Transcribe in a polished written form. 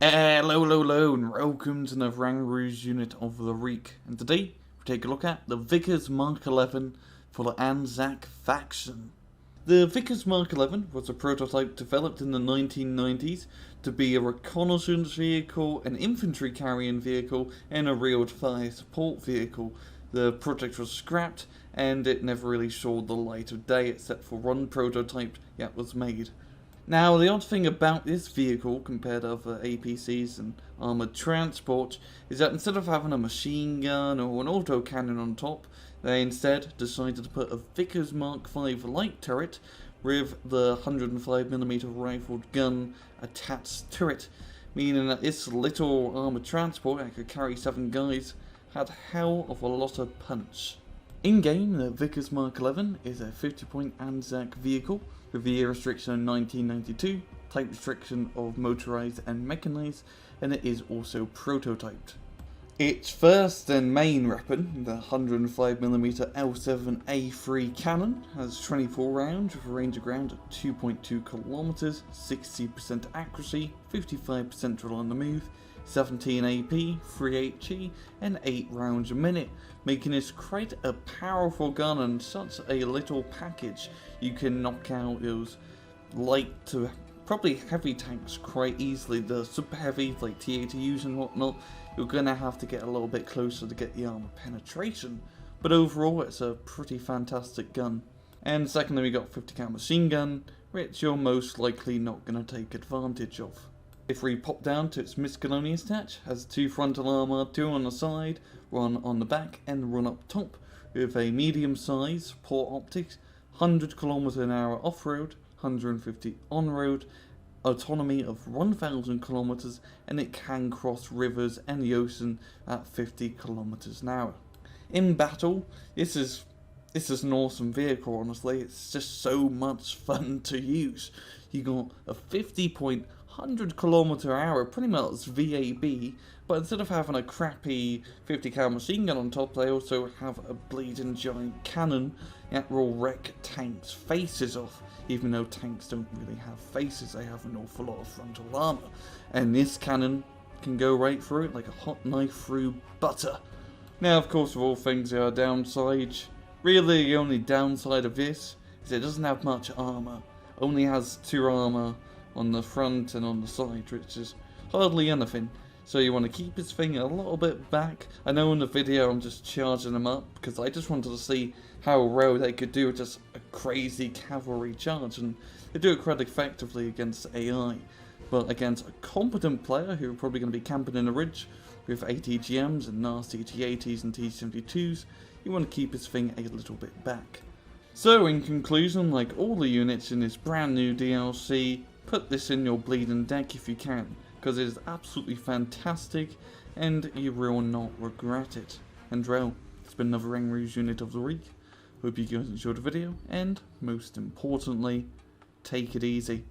Hello, and welcome to the Rouge unit of the week. And today, we take a look at the Vickers Mark.11 for the Anzac faction. The Vickers Mark.11 was a prototype developed in the 1990s to be a reconnaissance vehicle, an infantry carrying vehicle, and a real fire support vehicle. The project was scrapped, and it never really saw the light of day except for one prototype that was made. Now, the odd thing about this vehicle, compared to other APCs and armoured transport, is that instead of having a machine gun or an autocannon on top, they instead decided to put a Vickers Mark 5 light turret with the 105mm rifled gun attached to it, meaning that this little armoured transport that could carry 7 guys had hell of a lot of punch. In-game, the Vickers Mark.11 is a 50-point Anzac vehicle with the year restriction of 1992, type restriction of motorised and mechanised, and it is also prototyped. Its first and main weapon, the 105mm L7A3 cannon, has 24 rounds with a range of ground of 2.2 km, 60% accuracy, 55% roll on the move, 17 AP, 3 HE, and 8 rounds a minute, making this quite a powerful gun and such a little package. You can knock out those light to probably heavy tanks quite easily. The super heavy like T-80Us and whatnot, you're gonna have to get a little bit closer to get the armor penetration, but overall it's a pretty fantastic gun. And secondly, we got 50 cal machine gun, which you're most likely not gonna take advantage of. If we pop down to its miscellaneous attach, has 2 frontal armour, 2 on the side, 1 on the back and 1 up top, with a medium size, port optics, 100 km/h off-road, 150 on-road, autonomy of 1000 km, and it can cross rivers and the ocean at 50 km/h. In battle, this is an awesome vehicle, honestly. It's just so much fun to use. You got a 50-point 100 km/h, pretty much VAB, but instead of having a crappy 50 cal machine gun on top, they also have a bleeding giant cannon that will wreck tanks' faces off. Even though tanks don't really have faces, they have an awful lot of frontal armour, and this cannon can go right through it like a hot knife through butter. Now, of course, with all things there are downsides. Really, the only downside of this is it doesn't have much armour. Only has 2 armour on the front and on the side, which is hardly anything. So you want to keep this thing a little bit back. I know in the video I'm just charging them up because I just wanted to see how well they could do just a crazy cavalry charge, and they do it quite effectively against AI. But against a competent player who are probably going to be camping in a ridge with ATGMs and nasty T-80s and T-72s, you want to keep this thing a little bit back. So in conclusion, like all the units in this brand new DLC, put this in your bleeding deck if you can, because it is absolutely fantastic and you will not regret it. And well, it's been another Rouge unit of the week. Hope you guys enjoyed the video, and most importantly, take it easy.